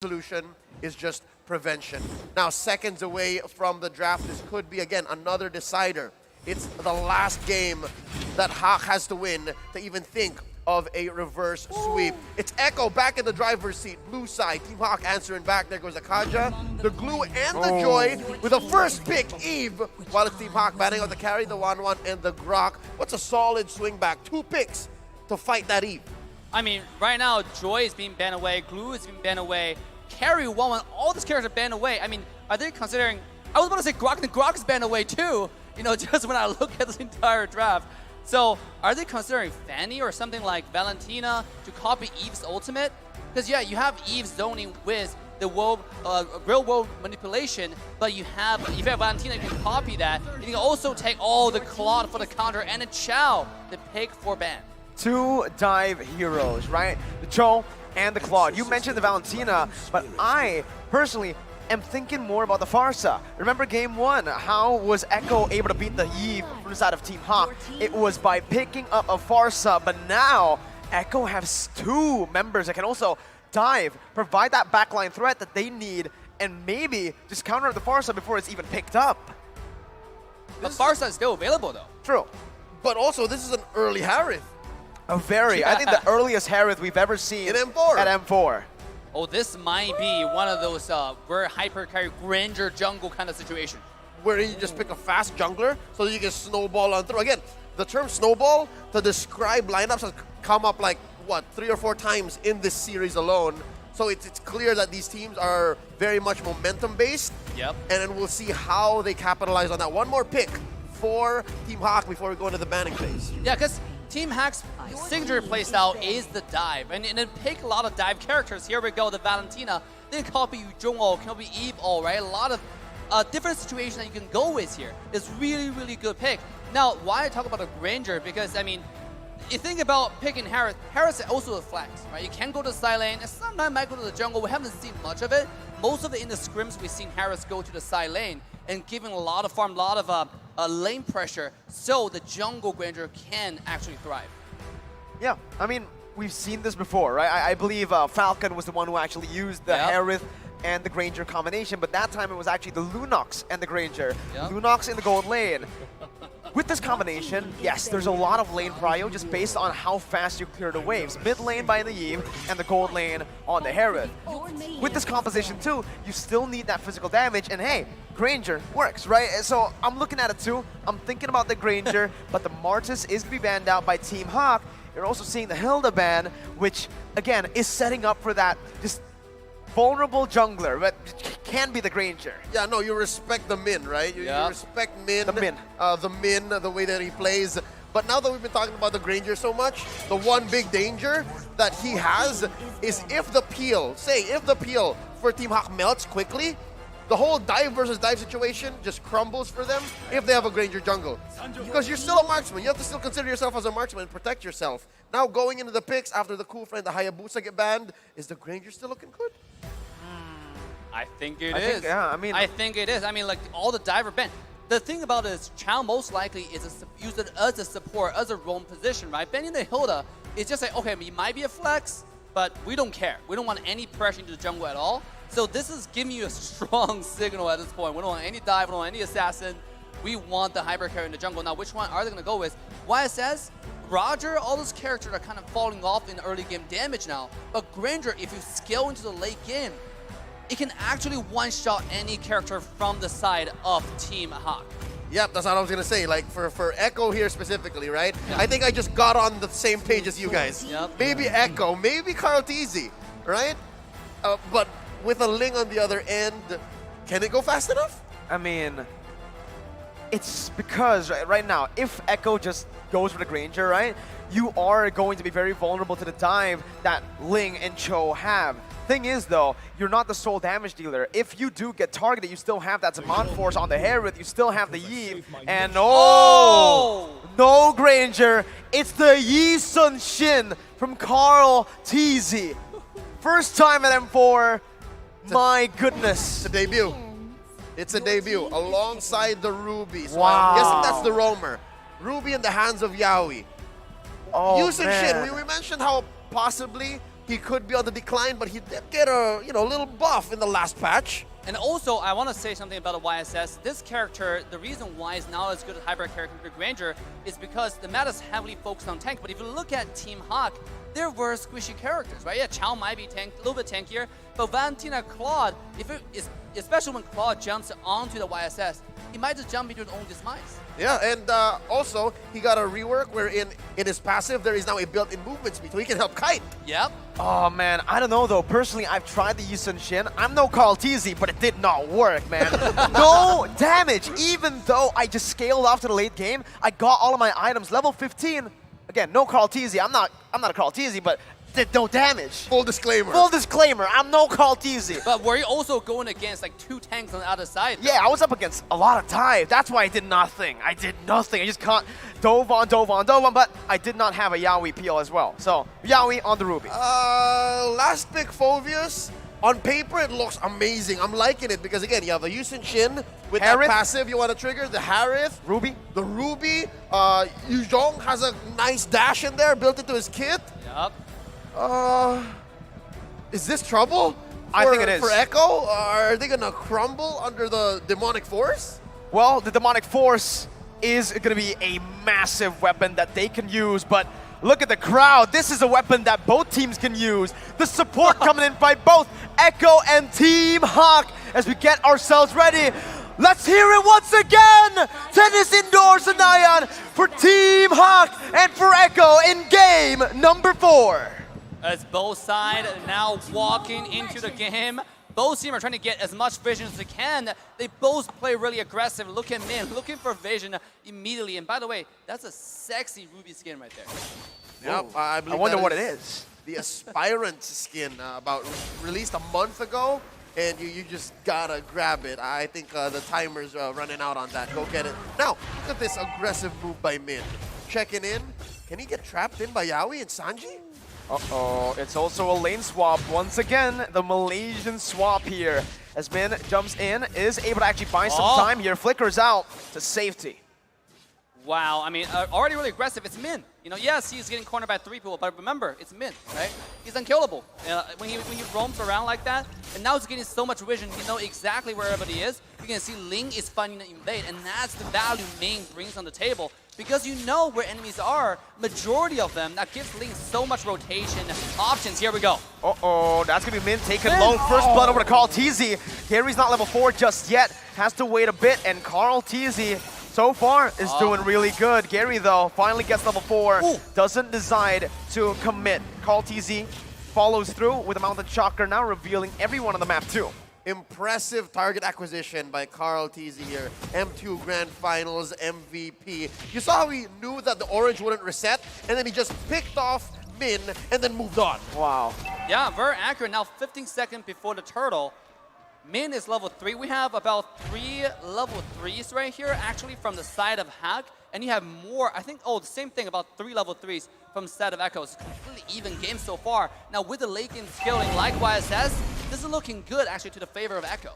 solution is just prevention. Now, seconds away from the draft, this could be, again, another decider. It's the last game that Hawk has to win to even think of a reverse sweep. It's Echo back in the driver's seat, blue side. Team Hawk answering back. There goes Akaja, the Glue, and the Joy with a first pick, Eve, while it's Team Hawk batting out the carry, the 1-1, and the Grok. What's a solid swing back? 2 picks to fight that Eve. I mean, right now, Joy is being banned away, Glue is being banned away, Carry 1-1, all these characters are banned away. I mean, are they considering... I was about to say Grok, and Grok is banned away too, you know, just when I look at this entire draft. So, are they considering Fanny or something like Valentina to copy Eve's ultimate? Because yeah, you have Eve zoning with the real world manipulation, but you have, if you have Valentina, you can copy that. You can also take all the Claude for the counter and a Chow, the pick for ban. 2 dive heroes, right? The Cho and the Claude. You mentioned the Valentina, but I personally am thinking more about the Farsa. Remember game 1, how was Echo able to beat the Eve from the side of Team Hawk? It was by picking up a Farsa, but now Echo has 2 members that can also dive, provide that backline threat that they need, and maybe just counter the Farsa before it's even picked up. The Farsa is still available though. True. But also, this is an early Harith. I think the earliest Harith we've ever seen in M4. At M4. Oh, this might be one of those very hyper carry Granger jungle kind of situation. Where you just pick a fast jungler so that you can snowball on through. Again, the term snowball to describe lineups has come up like, what, 3 or 4 times in this series alone. So it's clear that these teams are very much momentum based. Yep. And then we'll see how they capitalize on that. One more pick for Team Hawk before we go into the banning phase. Yeah, because Team Hack's signature playstyle is the dive, and then pick a lot of dive characters. Here we go, the Valentina, then copy Jungho, copy Eve, all right? A lot of different situations that you can go with here. It's really, really good pick. Now, why I talk about a Granger? Because, I mean, you think about picking Harith. Harith is also a flex, right? You can go to the side lane, and sometimes might go to the jungle. We haven't seen much of it. Most of it in the scrims, we've seen Harith go to the side lane and giving a lot of farm, a lot of lane pressure, so the jungle Granger can actually thrive. Yeah, I mean, we've seen this before, right? I believe Falcon was the one who actually used the Harith and the Granger combination, but that time it was actually the Lunox and the Granger. Lunox in the gold lane. With this combination, yes, there's a lot of lane prio just based on how fast you clear the waves. Mid lane by the Eve and the gold lane on the Harith. With this composition too, you still need that physical damage, and hey, Granger works, right? So I'm looking at it too. I'm thinking about the Granger, but the Martis is going to be banned out by Team Hawk. You're also seeing the Hilda ban, which again is setting up for that just vulnerable jungler, but can be the Granger. Yeah, no, you respect the Min, right? You respect Min. The Min, the way that he plays. But now that we've been talking about the Granger so much, the one big danger that he has is if the peel for Team Hawk melts quickly, the whole dive versus dive situation just crumbles for them if they have a Granger jungle. Because you're still a marksman. You have to still consider yourself as a marksman and protect yourself. Now going into the picks after the cool friend, the Hayabusa get banned, is the Granger still looking good? I think it is. I think it is. I mean, like, all the diver banned. The thing about it is, Chow most likely is use it as a support, as a roam position, right? Banning the Hilda is just like, okay, it might be a flex, but we don't care. We don't want any pressure into the jungle at all. So this is giving you a strong signal at this point. We don't want any dive, we don't want any assassin. We want the hyper carry in the jungle. Now, which one are they going to go with? YSS, Roger, all those characters are kind of falling off in early game damage now. But Granger, if you scale into the late game, it can actually one-shot any character from the side of Team Hawk. Yep, that's what I was going to say. Like, for Echo here specifically, right? I think I just got on the same page as you guys. Maybe Echo, maybe Carl Teasy, right? But with a Ling on the other end, can it go fast enough? I mean, it's because right now, if Echo just goes for the Granger, right, you are going to be very vulnerable to the dive that Ling and Cho have. Thing is though, you're not the sole damage dealer. If you do get targeted, you still have that Zaman Force on the Harith, you still have the Eve, and no Granger. It's the Yi Sun Shin from Carl Teasy. First time at M4. My goodness. It's a debut. It's a debut alongside the Ruby. So wow. I'm guessing that's the roamer. Ruby in the hands of Yaoi. Oh, Yu Sun Shin, we mentioned how possibly he could be on the decline, but he did get a little buff in the last patch. And also, I want to say something about the YSS. This character, the reason why it's not as good as hybrid character Granger is because the meta is heavily focused on tank. But if you look at Team Hawk, there were squishy characters, right? Yeah, Chow might be a little bit tankier, but Valentina, Claude, especially when Claude jumps onto the YSS, he might just jump into his own demise. Yeah, and also, he got a rework wherein in his passive, there is now a built-in movement speed, so he can help kite. Yep. Oh, man, I don't know, though. Personally, I've tried the Yusun Shin. I'm no Carl TZ, but it did not work, man. No damage. Even though I just scaled off to the late game, I got all of my items level 15. Again, no Carl TZ. I'm not a Carl TZ, but did no damage. Full disclaimer. Full disclaimer, I'm no Carl TZ. But were you also going against like 2 tanks on the other side? Yeah, I was up against a lot of dive. That's why I did nothing. I just can't dove on, but I did not have a Yaoi peel as well. So, Yaoi on the Ruby. Last pick Phoveus. On paper, it looks amazing. I'm liking it because, again, you have the Yusun Shin with that passive you want to trigger, the Harith, Ruby. The Ruby. Yuzhong has a nice dash in there built into his kit. Yup. Is this trouble? I think it is. For Echo? Are they going to crumble under the demonic force? Well, the demonic force is going to be a massive weapon that they can use, but look at the crowd. This is a weapon that both teams can use. The support coming in by both Echo and Team Hawk as we get ourselves ready. Let's hear it once again. Tennis indoors and Ion for Team Hawk and for Echo in game number 4. As both sides now walking into the game, both teams are trying to get as much vision as they can. They both play really aggressive. Look at Min, looking for vision immediately. And by the way, that's a sexy Ruby skin right there. Yep, I wonder what it is. The Aspirant skin, released a month ago, and you just gotta grab it. I think the timer's running out on that. Go get it. Now, look at this aggressive move by Min. Checking in. Can he get trapped in by Yaoi and Sanji? Uh-oh, it's also a lane swap. Once again, the Malaysian swap here. As Min jumps in, is able to actually buy some time here. Flickers out to safety. Wow, I mean, already really aggressive. It's Min. Yes, he's getting cornered by 3 people, but remember, it's Min, right? He's unkillable. When he roams around like that, and now he's getting so much vision, you know exactly where everybody is. You can see Ling is finding the invade, and that's the value Ming brings on the table. Because you know where enemies are, majority of them, that gives Ling so much rotation options. Here we go. Uh-oh, that's going to be Min taking low. First blood over to Carl TZ. Gary's not level 4 just yet. Has to wait a bit, and Carl TZ so far is doing really good. Gary, though, finally gets level 4. Ooh. Doesn't decide to commit. Carl TZ follows through with a Mountain Chakra, now revealing everyone on the map, too. Impressive target acquisition by Carl TZ here. M2 Grand Finals MVP. You saw how he knew that the orange wouldn't reset, and then he just picked off Min and then moved on. Wow. Yeah, very accurate. Now 15 seconds before the turtle. Min is level 3. We have about 3 level 3s right here, actually, from the side of Hack. And you have more, I think, the same thing, about 3 level 3s from the side of Echo. It's a completely even game so far. Now, with the late game skilling like YSS, this is looking good, actually, to the favor of Echo.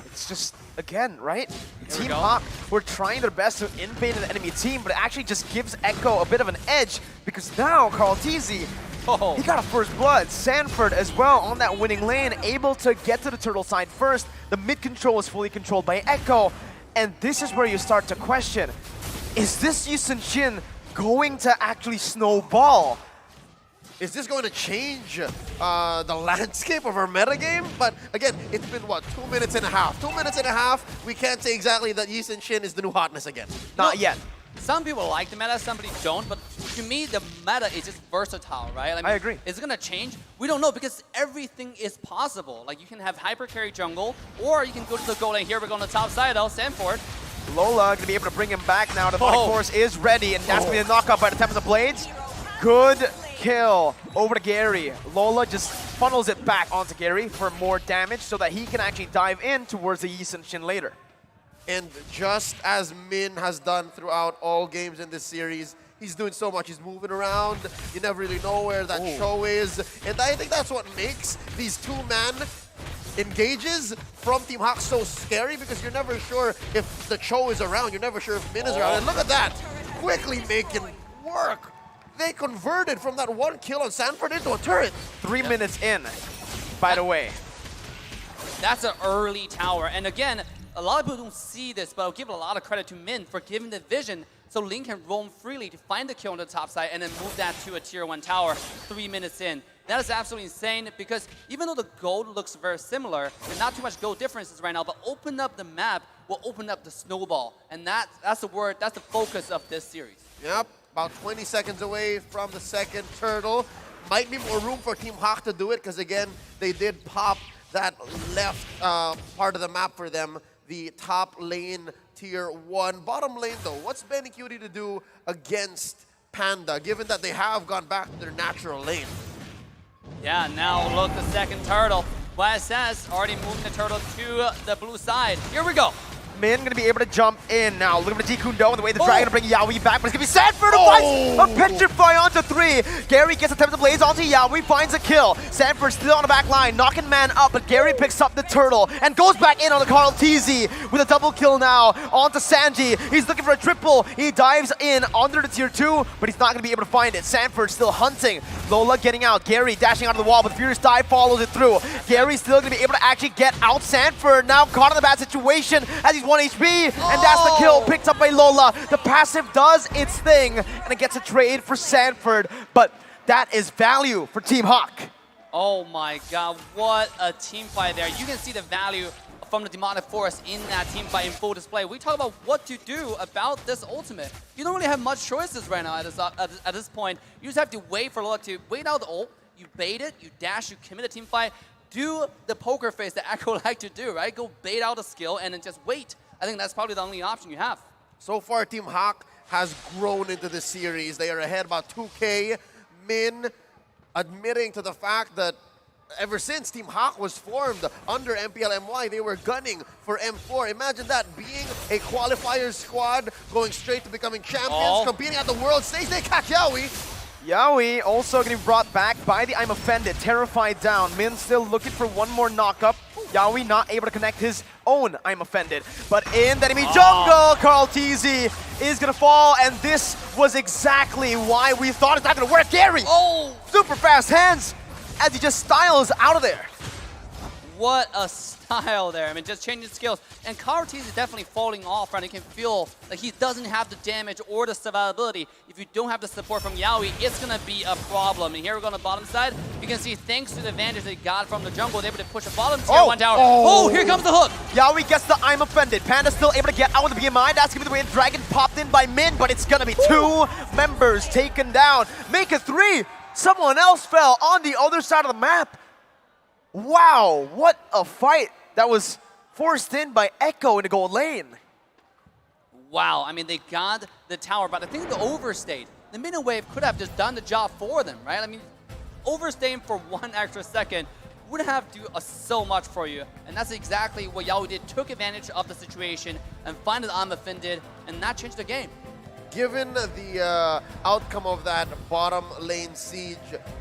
It's just, again, right? Team Hawk were trying their best to invade an enemy team, but it actually just gives Echo a bit of an edge, because now Carl TZ, he got a first blood. Sanford as well on that winning lane, able to get to the turtle side first. The mid control is fully controlled by Echo. And this is where you start to question, is this Yusun Shin going to actually snowball? Is this going to change the landscape of our metagame? But again, it's been, what, 2 minutes and a half? 2 minutes and a half, we can't say exactly that Yusun Shin is the new hotness again. Not yet. Some people like the meta, somebody don't, but to me, the meta is just versatile, right? I agree. Is it going to change? We don't know, because everything is possible. Like, you can have hyper carry jungle, or you can go to the goal lane. Here we go on the top side, though, Sanford. Lola going to be able to bring him back now. The Demonic Force is ready, and that's going to be a knockout by the Tempest of Blades. Good kill over to Gary. Lola just funnels it back onto Gary for more damage so that he can actually dive in towards the Yusun Shin later. And just as Min has done throughout all games in this series, he's doing so much. He's moving around. You never really know where that show is. And I think that's what makes these 2-man engages from Team Hawk so scary, because you're never sure if the Cho is around. You're never sure if Min is around. And look at that. Quickly making work. they converted from that one kill on Sanford into a turret. 3 minutes in, by the way. That's an early tower. And again, a lot of people don't see this, but I'll give a lot of credit to Min for giving the vision so Link can roam freely to find the kill on the top side and then move that to a tier 1 tower 3 minutes in. That is absolutely insane because even though the gold looks very similar, there's not too much gold differences right now, but open up the map will open up the snowball. And that's the word, that's the focus of this series. Yep, about 20 seconds away from the second turtle. Might be more room for Team Hawk to do it because again, they did pop that left part of the map for them, the top lane tier 1. Bottom lane though, what's Benny Cutie to do against Panda, given that they have gone back to their natural lane? Yeah, now look, the second turtle. YSS already moving the turtle to the blue side. Here we go. Min gonna be able to jump in now. Look at the Jikundo and the way the Dragon to bring Yaoi back, but it's gonna be Sanford who finds a Petrify onto 3. Gary gets a Tempest Blaze onto Yaoi, finds a kill. Sanford still on the back line, knocking man up, but Gary picks up the turtle and goes back in on the Carl TZ with a double kill now onto Sanji. He's looking for a triple. He dives in under the tier 2, but he's not gonna be able to find it. Sanford still hunting. Lola getting out. Gary dashing out of the wall, but Furious Dive follows it through. Gary's still gonna be able to actually get out Sanford. Now caught in a bad situation as he's 1 HP, and that's the kill picked up by Lola. The passive does its thing, and it gets a trade for Sanford, but that is value for Team Hawk. Oh my god, what a team fight there. You can see the value from the Demonic Force in that team fight in full display. We talk about what to do about this ultimate. You don't really have much choices right now at this point. You just have to wait for Lola to wait out the ult, you bait it, you dash, you commit a team fight, do the poker face that Echo like to do, right? Go bait out a skill and then just wait. I think that's probably the only option you have. So far, Team Hawk has grown into the series. They are ahead about 2K. Min admitting to the fact that ever since Team Hawk was formed under MPLMY, they were gunning for M4. Imagine that, being a qualifier squad, going straight to becoming champions, competing at the world stage. They catch Yaoi. Yaoi also getting brought back by the I'm Offended, terrified down. Min still looking for one more knock-up. Yaoi not able to connect his own I'm Offended. But in the enemy jungle, Carl TZ is gonna fall, and this was exactly why we thought it's not gonna work. Gary! Super fast hands as he just styles out of there. What a style there. I mean, just changing skills. And Karate is definitely falling off, right? You can feel like he doesn't have the damage or the survivability. If you don't have the support from Yaoi, it's going to be a problem. And here we go on the bottom side. You can see, thanks to the advantage they got from the jungle, they're able to push a bottom tier 1 tower. Oh, here comes the hook. Yaoi gets the I'm Offended. Panda still able to get out with the BMI. That's going to be the way Dragon popped in by Min, but it's going to be 2 members taken down. Make it 3. Someone else fell on the other side of the map. Wow, what a fight that was forced in by Echo in the gold lane. Wow, I mean, they got the tower, but I think the overstayed. The minute wave could have just done the job for them, right? I mean, overstaying for 1 extra second would have to do so much for you. And that's exactly what Yaoi did. Took advantage of the situation and find it on the Offended, and that changed the game. Given the outcome of that bottom lane siege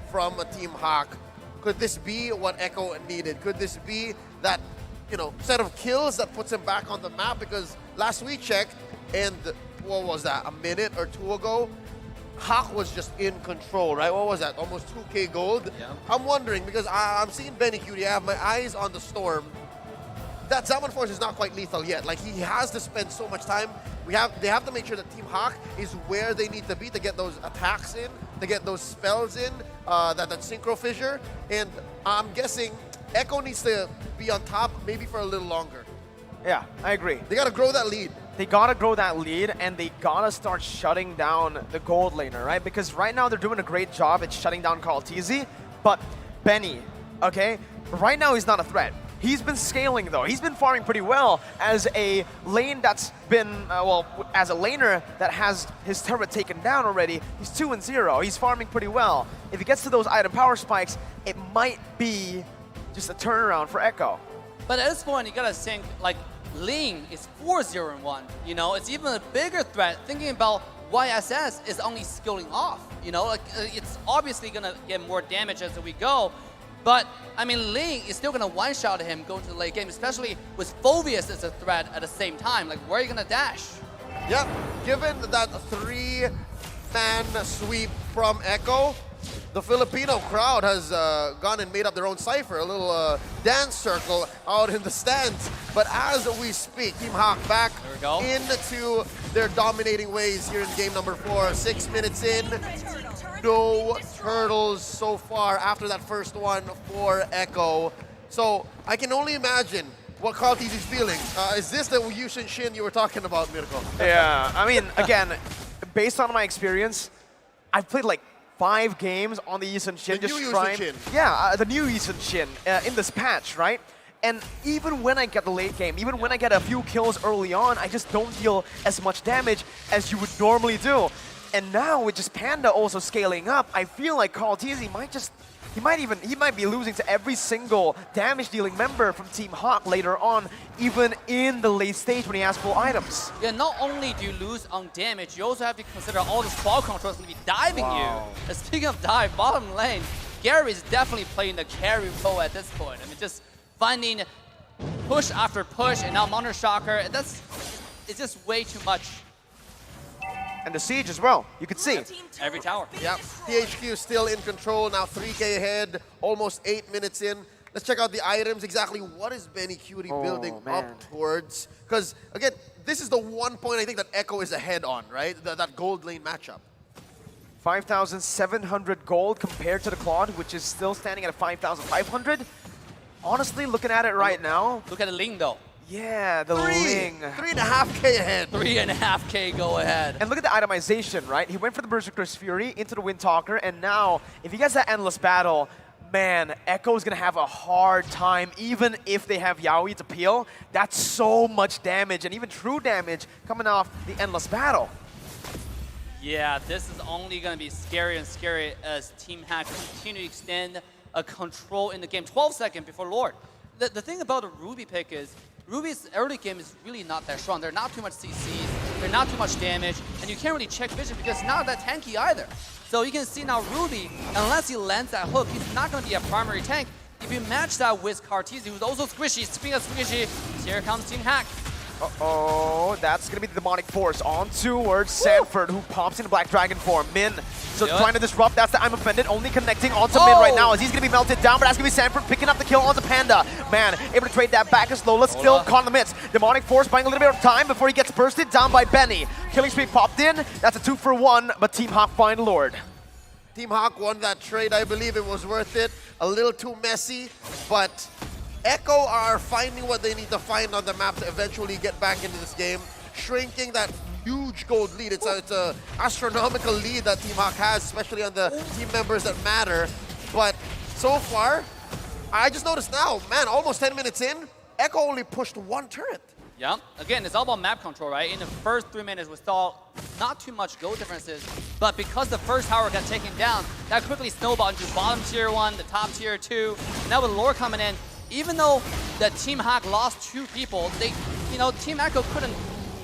from Team Hawk, could this be what Echo needed? Could this be that, set of kills that puts him back on the map? Because last we checked, and what was that, a minute or 2 ago, Hawk was just in control, right? What was that, almost 2K gold? Yeah. I'm wondering, because I'm seeing Benny Cutie, I have my eyes on the Storm. That Zaman Force is not quite lethal yet. Like, he has to spend so much time. They have to make sure that Team Hawk is where they need to be to get those attacks in, to get those spells in, that Synchro Fissure. And I'm guessing Echo needs to be on top maybe for a little longer. Yeah, I agree. They got to grow that lead. They got to grow that lead, and they got to start shutting down the gold laner, right? Because right now they're doing a great job at shutting down Carl TZ, but Benny, okay, right now he's not a threat. He's been scaling though. He's been farming pretty well as a lane that's been, as a laner that has his turret taken down already. He's 2-0. He's farming pretty well. If he gets to those item power spikes, it might be just a turnaround for Echo. But at this point, you gotta think, like, Ling is 4-0-1. It's even a bigger threat. Thinking about YSS is only skilling off. It's obviously gonna get more damage as we go. But, I mean, Ling is still going to one-shot him going to the late game, especially with Phoveus as a threat at the same time. Like, where are you going to dash? Yep, given that 3 man sweep from Echo. The Filipino crowd has gone and made up their own cipher, a little dance circle out in the stands. But as we speak, Team Hawk back into their dominating ways here in game number 4. 6 minutes in, no turtles so far after that first one for Echo. So I can only imagine what Carl TZ is feeling. Is this the Yushin Shin you were talking about, Mirko? Yeah, I mean, again, based on my experience, I've played like 5 games on the Yushin Shin. The new Yushin Shin. Yeah, the new Yushin Shin in this patch, right? And even when I get the late game, even when I get a few kills early on, I just don't deal as much damage as you would normally do. And now with just Panda also scaling up, I feel like Carl TZ might just he might be losing to every single damage-dealing member from Team Hawk later on, even in the late stage when he has full items. Yeah, not only do you lose on damage, you also have to consider all the squad controls going to be diving you. And speaking of dive, bottom lane, Gary is definitely playing the carry role at this point. I mean, just finding push after push, and now Monitor Shocker, it's just way too much. And the siege as well, you can see. Every tower. Yep, THQ still in control, now 3K ahead, almost 8 minutes in. Let's check out the items, exactly what is Benny Cutie building up towards. Because, again, this is the one point I think that Echo is ahead on, right? That gold lane matchup. 5,700 gold compared to the Claude, which is still standing at 5,500. Honestly, looking at it right now. Look at the Ling, though. Yeah, the Ling. 3.5K ahead. 3.5K go ahead. And look at the itemization, right? He went for the Berserker's Fury into the Windtalker, and now, if he gets that Endless Battle, man, Echo's gonna have a hard time, even if they have Yaoi to peel. That's so much damage, and even true damage coming off the Endless Battle. Yeah, this is only gonna be scary and scary as Team Hack continue to extend a control in the game. 12 seconds before Lord. The thing about a Ruby pick is, Ruby's early game is really not that strong. They're not too much CCs, they're not too much damage, and you can't really check vision because it's not that tanky either. So you can see now Ruby, unless he lands that hook, he's not going to be a primary tank. If you match that with Cartesi, who's also squishy, speaking of squishy, here comes Team Hack. Uh-oh, that's going to be the Demonic Force on towards Sanford, who pops into Black Dragon form. Min, so trying to disrupt, that's the I'm Offended, only connecting onto Min right now as he's going to be melted down, but that's going to be Sanford picking up the kill onto Panda. Man, able to trade that back as Lola, still caught in the midst. Demonic Force buying a little bit of time before he gets bursted down by Benny. Killing Streak popped in, that's a 2-for-1, but Team Hawk find Lord. Team Hawk won that trade, I believe it was worth it. A little too messy, but Echo are finding what they need to find on the map to eventually get back into this game, shrinking that huge gold lead. It's a astronomical lead that Team Hawk has, especially on the team members that matter. But so far, I just noticed now, man, almost 10 minutes in, Echo only pushed 1 turret. Yeah, again, it's all about map control, right? In the first 3 minutes, we saw not too much gold differences, but because the first tower got taken down, that quickly snowballed into bottom tier 1, the top tier 2. Now with Lore coming in, even though the Team Hack lost 2 people, Team Echo couldn't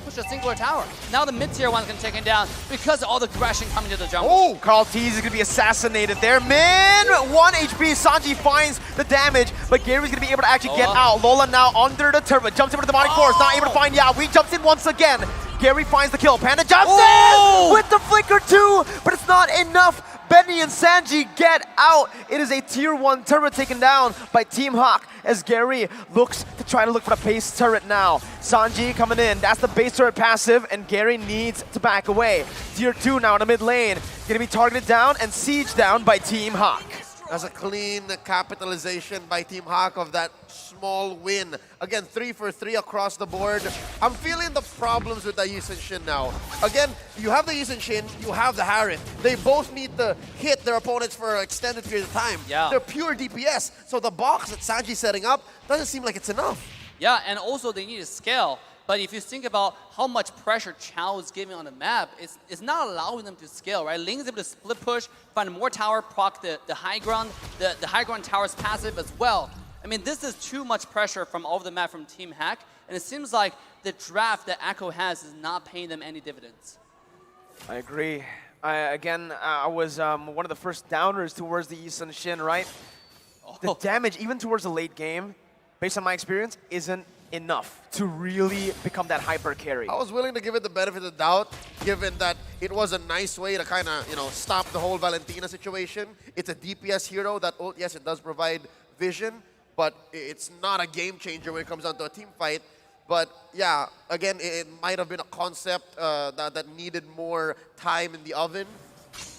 push a singular tower. Now the mid-tier one's gonna take him down because of all the aggression coming to the jungle. Oh, Carl TZ is gonna be assassinated there. Min, 1 HP, Sanji finds the damage, but Gary's gonna be able to actually get out. Lola now under the turret, jumps into the Demonic Force, not able to find Yaoi, jumps in once again. Gary finds the kill, Panda jumps in with the flicker too, but it's not enough. Benny and Sanji get out. It is a tier 1 turret taken down by Team Hawk as Gary looks to try to look for the base turret now. Sanji coming in, that's the base turret passive, and Gary needs to back away. Tier 2 now in the mid lane, gonna be targeted down and sieged down by Team Hawk. That's a clean capitalization by Team Hawk of that small win. Again, 3 for 3 across the board. I'm feeling the problems with the Yushin Shin now. Again, you have the Yushin Shin, you have the Harith. They both need to hit their opponents for an extended period of time. Yeah. They're pure DPS, so the box that Sanji's setting up doesn't seem like it's enough. Yeah, and also they need to scale. But if you think about how much pressure Chao is giving on the map, it's not allowing them to scale, right? Ling is able to split push, find more tower, proc the high ground. The high ground tower is passive as well. I mean, this is too much pressure from all of the map from Team Hack, and it seems like the draft that Echo has is not paying them any dividends. I agree. I was one of the first downers towards the Yushin Shin, right? The damage, even towards the late game, based on my experience, isn't enough to really become that hyper carry. I was willing to give it the benefit of the doubt, given that it was a nice way to kind of, you know, stop the whole Valentina situation. It's a DPS hero that, yes, it does provide vision, but it's not a game changer when it comes down to a team fight. But yeah, again, it might have been a concept that needed more time in the oven,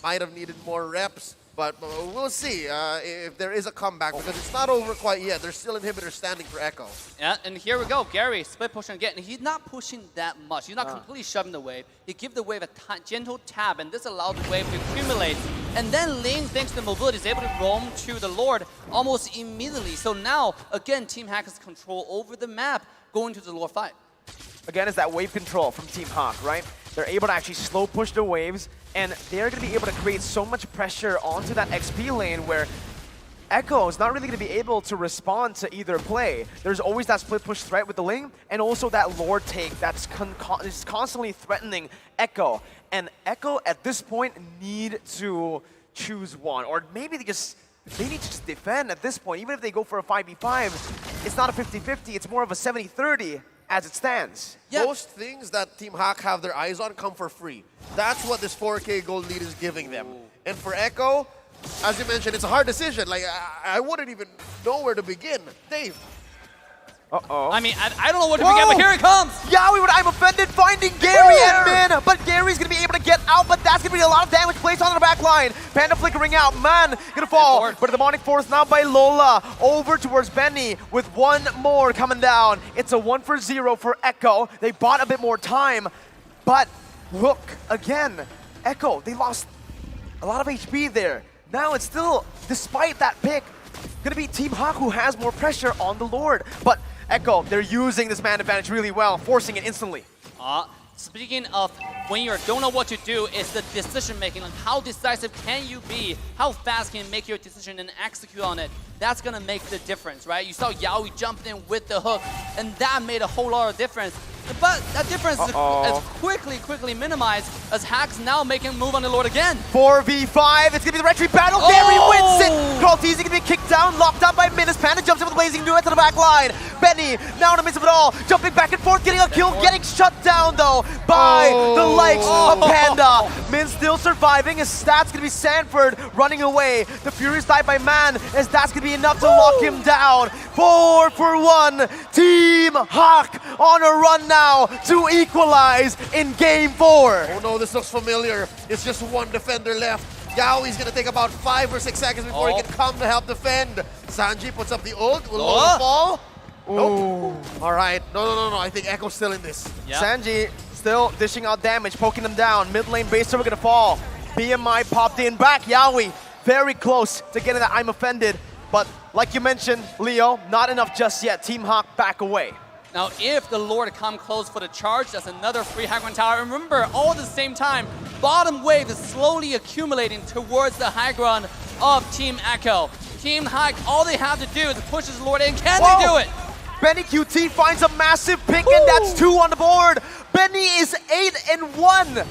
might have needed more reps, but we'll see if there is a comeback, because it's not over quite yet. There's still inhibitors standing for Echo. Yeah, and here we go. Gary split pushing again. He's not pushing that much. He's not completely shoving the wave. He gives the wave a gentle tap, and this allows the wave to accumulate. And then Ling, thanks to the mobility, is able to roam to the Lord almost immediately. So now, again, Team Hack has control over the map going to the Lord fight. Again, it's that wave control from Team Hawk, right? They're able to actually slow push the waves, and they're going to be able to create so much pressure onto that XP lane where Echo is not really going to be able to respond to either play. There's always that split push threat with the Ling, and also that Lord take that's constantly threatening Echo. And Echo, at this point, need to choose one, or maybe they need to just defend at this point. Even if they go for a 5v5, it's not a 50-50, it's more of a 70-30 as it stands. Yeah. Most things that Team Hack have their eyes on come for free. That's what this 4K gold lead is giving them. And for Echo, as you mentioned, it's a hard decision. Like, I wouldn't even know where to begin. Dave. Uh-oh. I mean, I don't know what to begin, but here it comes! Yowie with I'm Offended finding Gary and Min, but Gary's gonna be able to get out, but that's gonna be a lot of damage placed on the back line. Panda flickering out, Man gonna fall, but the demonic force now by Lola, over towards Benny with one more coming down. It's a 1-for-0 for Echo. They bought a bit more time, but look, again, Echo, they lost a lot of HP there. Now it's still, despite that pick, gonna be Team Hawk who has more pressure on the Lord, but Echo, they're using this man advantage really well, forcing it instantly. Speaking of when you don't know what to do, it's the decision making. Like, how decisive can you be? How fast can you make your decision and execute on it? That's gonna make the difference, right? You saw Yowie jumped in with the hook, and that made a whole lot of difference. But that difference is quickly minimized as Hack's now making a move on the Lord again. 4v5, it's gonna be the retreat battle. Gary wins it. Carlteasy gonna be kicked down, locked down by Minus. Panda jumps in with Blazing Duet to the back line. Benny, now in the midst of it all, jumping back and forth, getting a kill, getting shut down though by the likes of Panda. Min still surviving, his stats gonna be Sanford running away. The Furious die by Man, as that's gonna be enough to lock him down. 4-for-1, Team Hawk on a run now to equalize in Game 4. Oh no, this looks familiar. It's just one defender left. Yowie's gonna take about 5 or 6 seconds before he can come to help defend. Sanji puts up the ult. Will Lola fall? Nope. All right. No. I think Echo's still in this. Yep. Sanji still dishing out damage, poking them down. Mid lane base server gonna fall. BMI popped in back. Yowie very close to getting that I'm Offended. But like you mentioned, Leo, not enough just yet. Team Hawk back away. Now, if the Lord come close for the charge, that's another free High Ground Tower. And remember, all at the same time, bottom wave is slowly accumulating towards the high ground of Team Echo. Team Hawk, all they have to do is push this Lord in. Can they do it? Benny QT finds a massive pick, and that's 2 on the board. Benny is 8-1.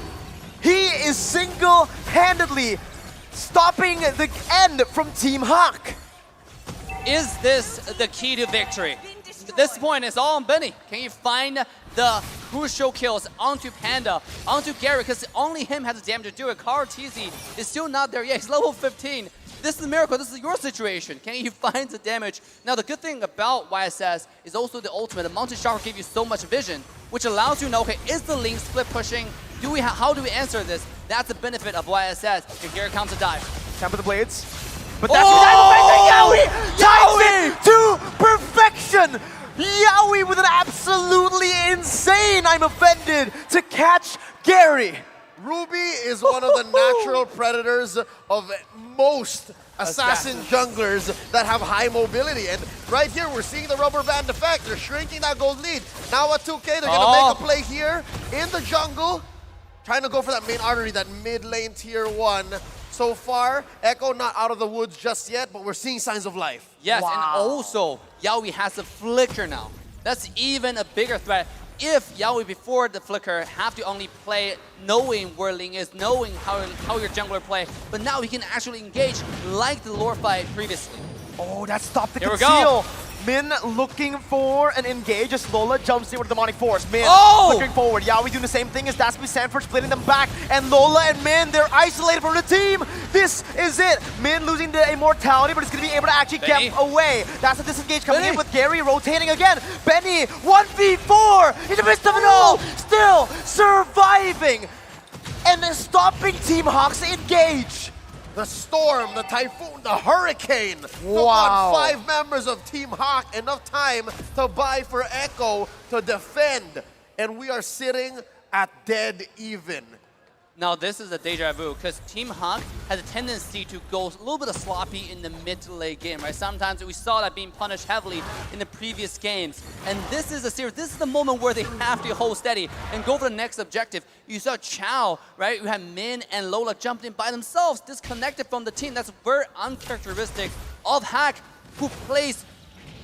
He is single-handedly stopping the end from Team Hawk. Is this the key to victory? At this point, it's all on Benny. Can you find the crucial kills onto Panda, onto Gary, because only him has the damage to do it. Carlteasy is still not there yet. He's level 15. This is a miracle. This is your situation. Can you find the damage? Now, the good thing about YSS is also the ultimate. The Mountain Shocker gives you so much vision, which allows you to know, okay, is the Link split pushing? How do we answer this? That's the benefit of YSS. And here comes a dive. Temper the blades. But that's Yowie! Ties it to perfection! Yowie with an absolutely insane I'm Offended to catch Gary. Ruby is one of the natural predators of most assassin junglers that have high mobility. And right here, we're seeing the rubber band effect. They're shrinking that gold lead. Now at 2K, they're going to make a play here in the jungle, trying to go for that main artery, that mid lane tier 1. So far, Echo not out of the woods just yet, but we're seeing signs of life. Yes, and also, Yowie has a flicker now. That's even a bigger threat. If Yowie before the flicker have to only play knowing where Ling is, knowing how your jungler play, but now he can actually engage like the lore fight previously. Oh, that stopped the Here conceal. Min looking for an engage as Lola jumps in with Demonic Force. Min looking forward. Yawi doing the same thing as Dasby Sanford splitting them back. And Lola and Min, they're isolated from the team. This is it. Min losing the immortality, but it's going to be able to actually get away. That's a disengage coming in with Gary rotating again. Benny, 1v4 in the midst of it all. Still surviving. And then stopping Team Hawk's engage. The storm, the typhoon, the hurricane took on 5 members of Team Hawk. Enough time to buy for Echo to defend. And we are sitting at dead even. Now this is a deja vu because Team Hawk has a tendency to go a little bit of sloppy in the mid to late game, right? Sometimes we saw that being punished heavily in the previous games. And this is a series, this is the moment where they have to hold steady and go for the next objective. You saw Chow, right? You had Min and Lola jumped in by themselves, disconnected from the team. That's very uncharacteristic of Hack, who plays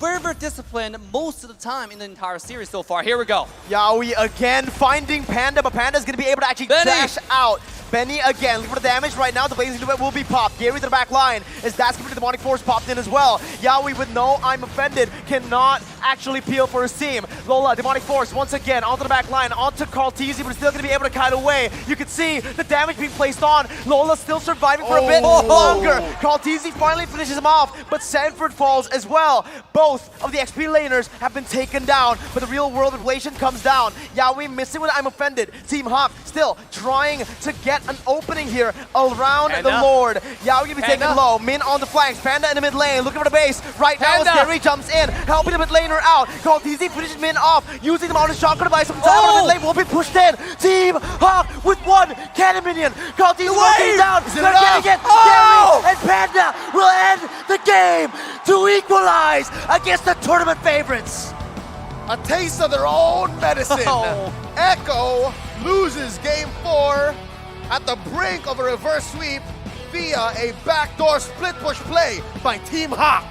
very disciplined most of the time in the entire series so far. Here we go. Yawi again finding Panda, but Panda's going to be able to actually dash out. Benny again, looking for the damage right now. The Blazing Duet will be popped. Gary to the back line as that's going to be the Demonic Force popped in as well. Yawi with no I'm offended cannot actually peel for his team. Lola, Demonic Force once again onto the back line, onto Carlteasy, but still going to be able to kite away. You can see the damage being placed on. Lola still surviving for a bit longer. Carlteasy finally finishes him off, but Sanford falls as well. Both of the XP laners have been taken down, but the real world inflation comes down. Yawi missing with I'm offended. Team Hawk still trying to get an opening here around the Lord. Yawi gonna be taken low. Min on the flanks. Panda in the mid lane looking for the base. Right now, Scary jumps in, helping the mid laner out. Carlteasy finishes Min off, using the mountain shotgun device from the side of the mid lane. Will be pushed in. Team Hawk with 1 cannon minion. Carlteasy looking down. They're getting it. Gary and Panda will end the game to equalize against the tournament favorites. A taste of their own medicine. Echo loses game 4 at the brink of a reverse sweep via a backdoor split push play by Team Hawk.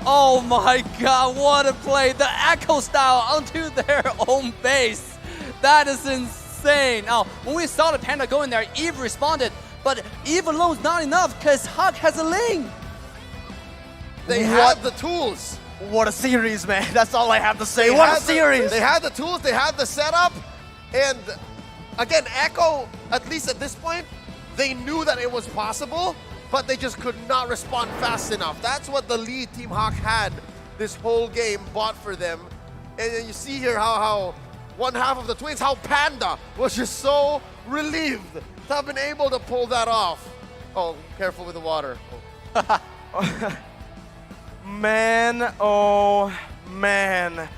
Oh my god, what a play. The Echo style onto their own base. That is insane. Now, when we saw the Panda go in there, Eve responded, but Eve alone is not enough because Hawk has a lane. They had the tools. What a series, man. That's all I have to say. What a series. They had the tools, they had the setup, and again, Echo, at least at this point, they knew that it was possible, but they just could not respond fast enough. That's what the lead Team Hawk had this whole game bought for them. And then you see here how one half of the Twins, how Panda was just so relieved to have been able to pull that off. Oh, careful with the water. Oh. Man, oh man.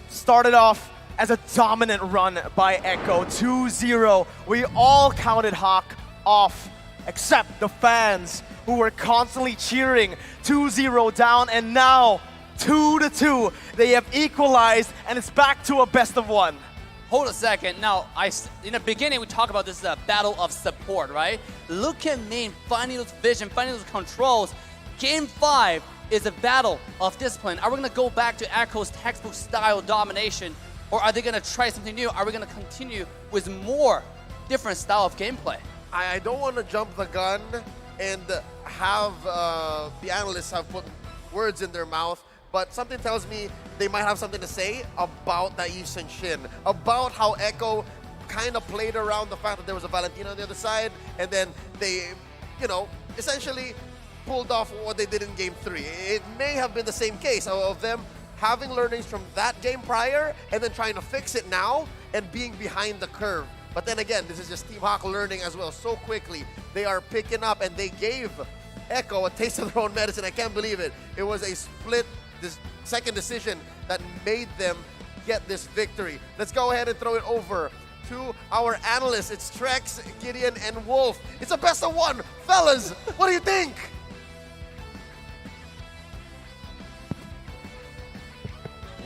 Started off as a dominant run by Echo, 2-0. We all counted Hawk off, except the fans who were constantly cheering. 2-0 down, and now 2-2. They have equalized, and it's back to a best of 1. Hold a second. Now, in the beginning, we talked about this battle of support, right? Look at Min finding those vision, finding those controls. Game 5 is a battle of discipline. Are we going to go back to Echo's textbook style domination, or are they going to try something new? Are we going to continue with more different style of gameplay? I don't want to jump the gun and have the analysts have put words in their mouth, but something tells me they might have something to say about that Yisun Shin, about how Echo kind of played around the fact that there was a Valentina on the other side, and then they, you know, essentially pulled off what they did in game 3. It may have been the same case of them having learnings from that game prior and then trying to fix it now and being behind the curve. But then again, this is just Team Hawk learning as well so quickly. They are picking up, and they gave Echo a taste of their own medicine. I can't believe it. It was a split second decision that made them get this victory. Let's go ahead and throw it over to our analysts. It's Trex, Gideon, and Wolf. It's a best of 1. Fellas, what do you think?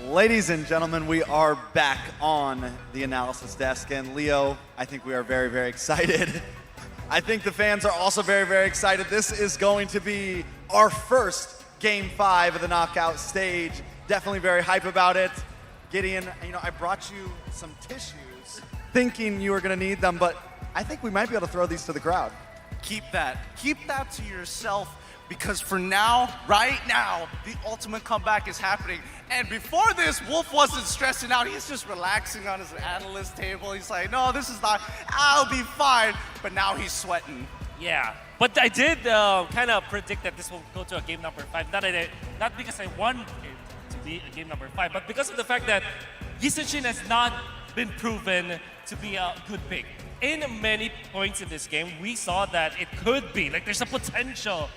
Ladies and gentlemen, we are back on the analysis desk, and Leo, I think we are very, very excited. I think the fans are also very, very excited. This is going to be our first Game 5 of the knockout stage. Definitely very hype about it. Gideon, you know, I brought you some tissues thinking you were going to need them, but I think we might be able to throw these to the crowd. Keep that to yourself. because for now, right now, the ultimate comeback is happening. And before this, Wolf wasn't stressing out. He's just relaxing on his analyst table. He's like, no, this is not, I'll be fine. But now he's sweating. Yeah, but I did kind of predict that this will go to a game number 5. Not because I want it to be a game number 5, but because of the fact that Yi Sun-shin has not been proven to be a good pick. In many points in this game, we saw that it could be, like there's a potential,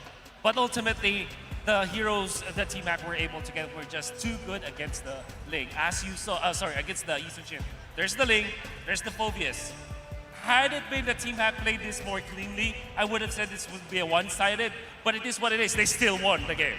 but ultimately the heroes that Team Hack were able to get were just too good against the Ling. As you saw, against the Yi Sun-shin. There's the Ling, there's the Phoveus. Had it been that Team Hack played this more cleanly, I would have said this would be a one-sided, but it is what it is. They still won the game.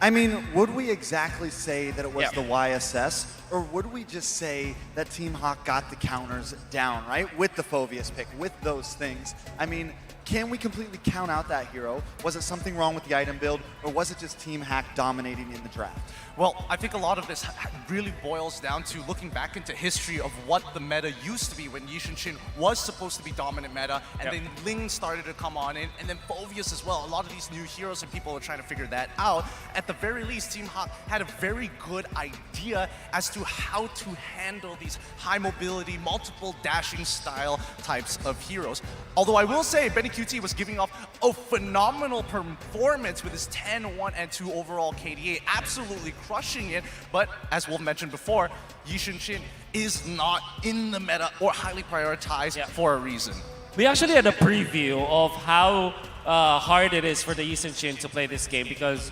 I mean, would we exactly say that it was the YSS, or would we just say that Team Hawk got the counters down, right? With the Phoveus pick, with those things. I mean, can we completely count out that hero? Was it something wrong with the item build, or was it just Team Hack dominating in the draft? Well, I think a lot of this really boils down to looking back into history of what the meta used to be when Yi Sun-shin was supposed to be dominant meta, and then Ling started to come on in, and then Phoveus as well. A lot of these new heroes and people are trying to figure that out. At the very least, Team Hawk had a very good idea as to how to handle these high mobility, multiple dashing style types of heroes. Although I will say, Benny QT was giving off a phenomenal performance with his 10-1 and 2 overall KDA, absolutely crushing it. But as Wolf mentioned before, Yi Sun-shin is not in the meta or highly prioritized for a reason. We actually had a preview of how hard it is for the Yi Sun-shin to play this game, because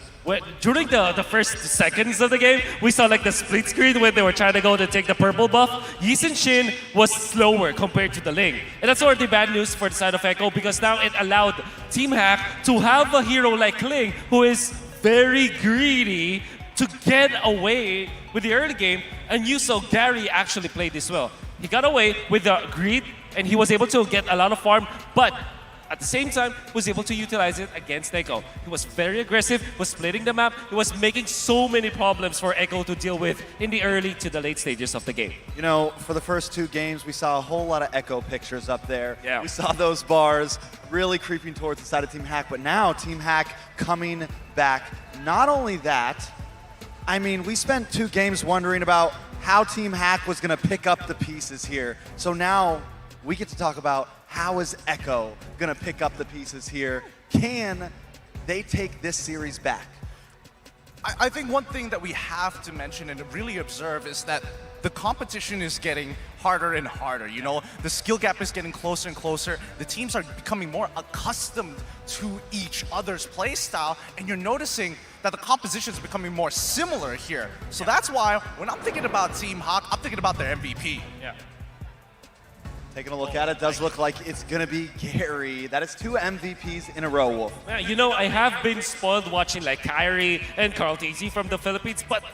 during the first seconds of the game, we saw like the split screen when they were trying to go to take the purple buff. Yi Sun-shin was slower compared to the Ling. And that's already bad news for the side of Echo, because now it allowed Team Hack to have a hero like Ling who is very greedy to get away with the early game. And you saw Gary actually played this well. He got away with the greed, and he was able to get a lot of farm, but at the same time, was able to utilize it against Echo. He was very aggressive, was splitting the map, he was making so many problems for Echo to deal with in the early to the late stages of the game. You know, for the first 2 games, we saw a whole lot of Echo pictures up there. Yeah. We saw those bars really creeping towards the side of Team Hack, but now Team Hack coming back. Not only that, I mean, we spent 2 games wondering about how Team Hack was going to pick up the pieces here. So now we get to talk about how is Echo going to pick up the pieces here. Can they take this series back? I think one thing that we have to mention and really observe is that the competition is getting harder and harder. You know, the skill gap is getting closer and closer. The teams are becoming more accustomed to each other's play style, and you're noticing that the composition is becoming more similar here. So that's why when I'm thinking about Team Hawk, I'm thinking about their MVP. Yeah. Taking a look at it, does look like it's going to be Gary. That is 2 MVPs in a row, Wolf. Yeah, you know, I have been spoiled watching like Kyrie and Carl TZ from the Philippines, but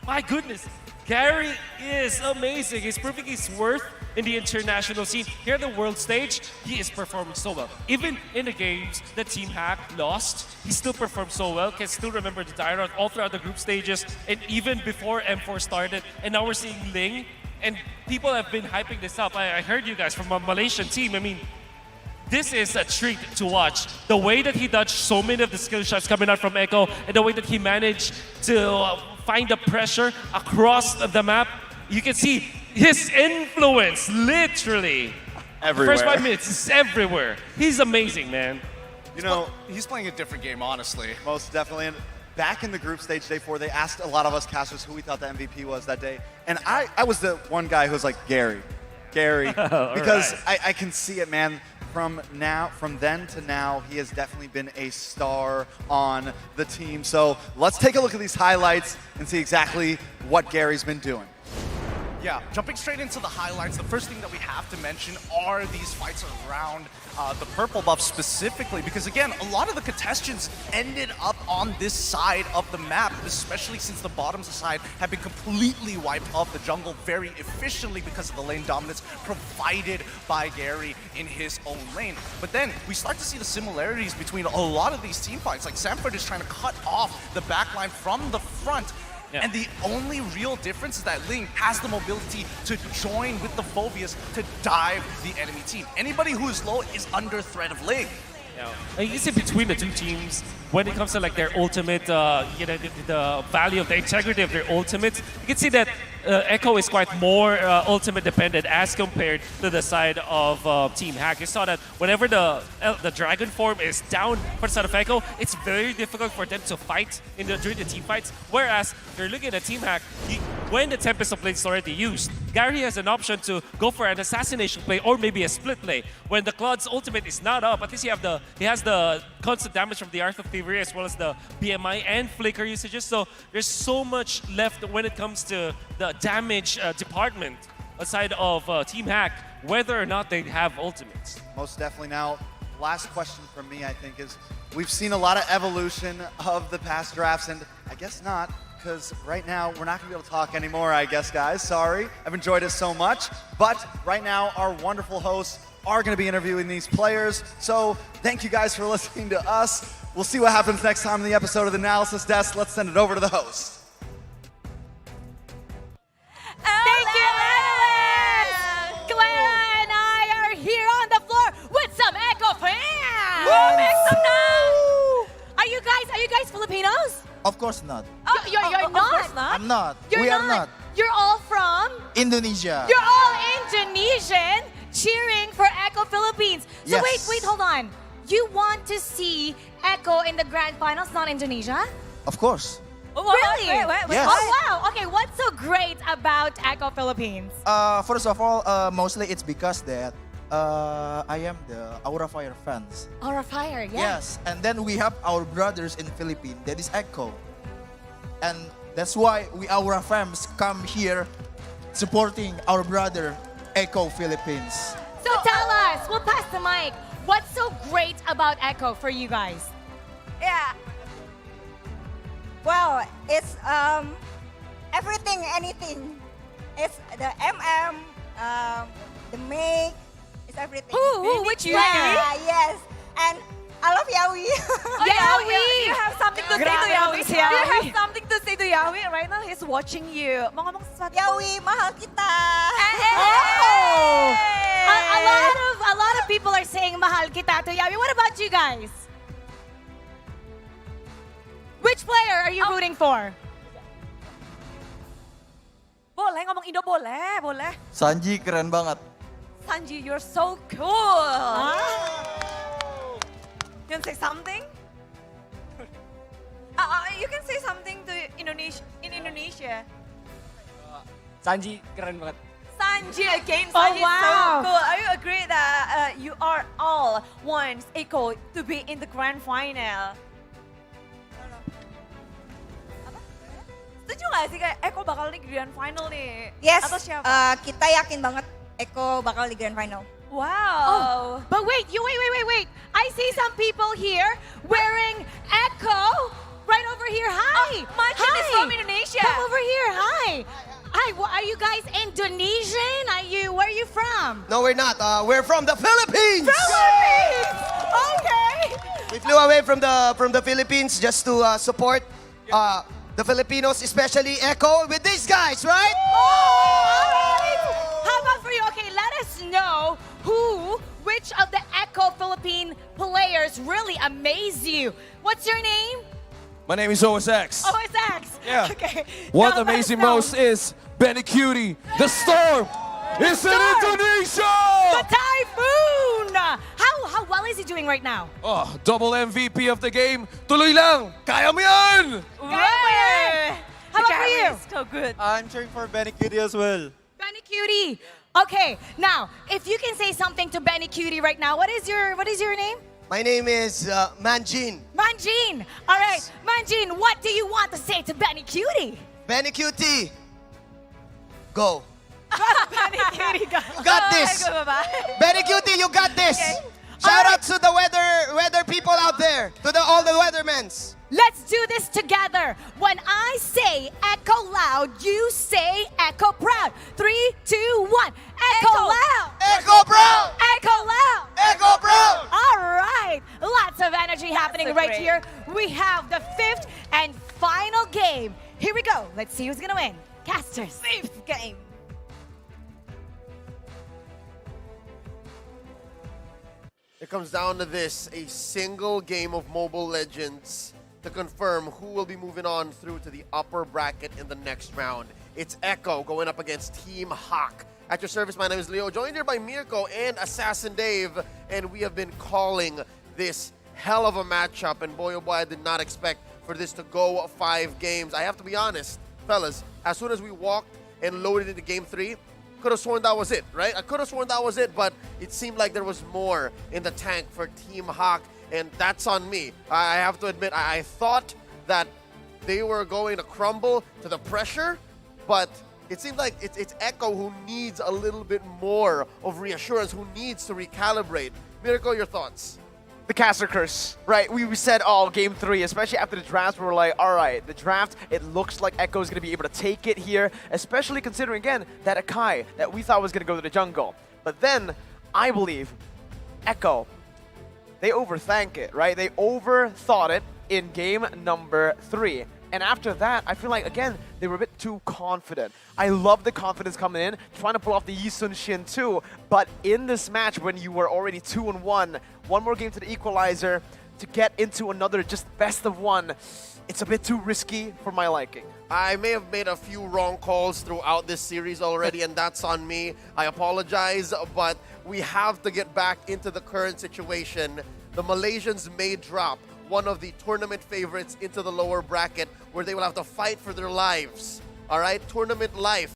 my goodness, Gary is amazing. He's proving his worth in the international scene. Here on the world stage, he is performing so well. Even in the games that Team Hack lost, he still performed so well. Can still remember the Tyrant all throughout the group stages, and even before M4 started. And now we're seeing Ling, and people have been hyping this up. I heard you guys from a Malaysian team. I mean, this is a treat to watch. The way that he dodged so many of the skill shots coming out from Echo, and the way that he managed to find the pressure across the map. You can see his influence literally. Everywhere. The first 5 minutes is everywhere. He's amazing, man. You know, he's playing a different game, honestly. Most definitely. And back in the group stage, day 4, they asked a lot of us casters who we thought the MVP was that day. And I was the one guy who was like, Gary. Because right. I can see it, man. From then to now, he has definitely been a star on the team. So let's take a look at these highlights and see exactly what Gary's been doing. Yeah, jumping straight into the highlights, the first thing that we have to mention are these fights around the purple buff specifically, because again, a lot of the contestants ended up on this side of the map, especially since the bottom side have been completely wiped off the jungle very efficiently because of the lane dominance provided by Gary in his own lane. But then we start to see the similarities between a lot of these team fights, like Sanford is trying to cut off the backline from the front. Yeah. And the only real difference is that Ling has the mobility to join with the Phoveus to dive the enemy team. Anybody who is low is under threat of Ling. Yeah. And you see between the 2 teams, when it comes to like their ultimate, the value of the integrity of their ultimates, you can see that Echo is quite more ultimate dependent as compared to the side of Team Hack. You saw that whenever the dragon form is down for the side of Echo, it's very difficult for them to fight during the team fights. Whereas you're looking at Team Hack, when the Tempest of Blade is already used, Gary has an option to go for an assassination play or maybe a split play. When the Claude's ultimate is not up, at least he has the constant damage from the Art of Thievery as well as the BMI and Flicker usages. So there's so much left when it comes to the damage department aside of Team Hack, whether or not they have ultimates. Most definitely. Now, last question from me, I think, is we've seen a lot of evolution of the past drafts, and I guess not, because right now we're not going to be able to talk anymore, I guess, guys. Sorry. I've enjoyed it so much. But right now, our wonderful hosts are going to be interviewing these players. So thank you guys for listening to us. We'll see what happens next time in the episode of the Analysis Desk. Let's send it over to the host. Thank you, analysts! Clara and I are here on the floor with some Echo fans! Make some noise! Are you guys Filipinos? Of course not. Oh, you're not? Of course not. I'm not. You're We are not. You're all from? Indonesia. You're all Indonesian cheering for Echo Philippines. So Yes. wait, hold on. You want to see Echo in the grand finals, not Indonesia? Of course. Really? Wait. Yes. Oh, wow. Okay, what's so great about Echo Philippines? First of all, mostly it's because that I am the Aura Fire fans. Aura Fire, yeah. Yes, and then we have our brothers in Philippines, that is Echo. And that's why we Aura fans come here supporting our brother Echo Philippines. So tell us, we'll pass the mic. What's so great about Echo for you guys? Yeah. Well, it's everything, anything. It's the the make, it's everything. Which player? Yes. And I love Yawi. Yawi! You have something to say to Grabe Yawi. si You Yawi. have something to say to Yawi. Right now, he's watching you. Yawi, mahal kita. Oh! A lot of people are saying mahal kita to Yawi. What about you guys? Which player are you rooting for? Boleh ngomong Indo, boleh. Sanji keren banget. Sanji, you're so cool. You can say something? You can say something to Indonesia. Sanji keren banget. Sanji again. Oh, Sanji is wow. so cool. Are you agree that you are all wants Echo to be in the grand final? Setuju gak sih kayak Echo bakal di grand final nih? Yes, Atau siapa? kita yakin banget Echo bakal di grand final. Wow. But wait. I see some people here wearing Echo right over here. Hi. Manchin is from Indonesia. Come over here. Hi. Are you guys Indonesian? Where are you from? No, we're not. We're from the Philippines. Philippines. Okay. We flew away from the Philippines just to support the Filipinos, especially Echo, with these guys, right? All right. How about for you? Okay, let us know which of the Echo Philippine players really amaze you. What's your name? My name is OSX. OSX. Yeah. Okay. What Now, let amazes me us know. most is Benny Cutie, the storm. It's in Storm. Indonesia. The Typhoon. How well is he doing right now? Oh, double MVP of the game. Tuloy lang. Kaya mo yan. How about for you? So good. I'm cheering for Benny Cutie as well. Benny Cutie. Okay, now if you can say something to Benny Cutie right now, what is your name? My name is Manjin. Manjin. All right, Manjin, what do you want to say to Benny Cutie? Benny Cutie, go. Benny Cutie, go. You got this. Bye-bye. Benny Cutie, you got this. Okay. Shout All out to the weather people out there, to all the weathermens. Let's do this together. When I say echo loud, you say echo proud. 3, 2, 1. Echo loud. Echo proud. Echo loud. Echo proud. All right. Lots of energy happening so right great. here. We have the 5th and final game. Here we go. Let's see who's going to win. Casters. 5th game. It comes down to this, a single game of Mobile Legends to confirm who will be moving on through to the upper bracket in the next round. It's Echo going up against Team Hawk. At your service, my name is Leo, joined here by Mirko and Assassin Dave, and we have been calling this hell of a matchup, and boy oh boy, I did not expect for this to go 5 games. I have to be honest, fellas, as soon as we walked and loaded into Game 3, could have sworn that was it, right? I could have sworn that was it, but it seemed like there was more in the tank for Team Hawk, and that's on me. I have to admit, I thought that they were going to crumble to the pressure, but it seems like it's Echo who needs a little bit more of reassurance, who needs to recalibrate. Mirko, your thoughts? The caster curse, right? We said, Game 3, especially after the draft, we were like, all right, the draft, it looks like Echo is going to be able to take it here, especially considering, again, that Akai that we thought was going to go to the jungle. But then, I believe, Echo, they overthink it, right? They overthought it in game number 3. And after that, I feel like, again, they were a bit too confident. I love the confidence coming in, trying to pull off the Yi Sun-shin too, but in this match, when you were already 2-1, one more game to the equalizer, to get into another just best of 1, it's a bit too risky for my liking. I may have made a few wrong calls throughout this series already, and that's on me. I apologize, but we have to get back into the current situation. The Malaysians may drop one of the tournament favorites into the lower bracket where they will have to fight for their lives. All right, tournament life.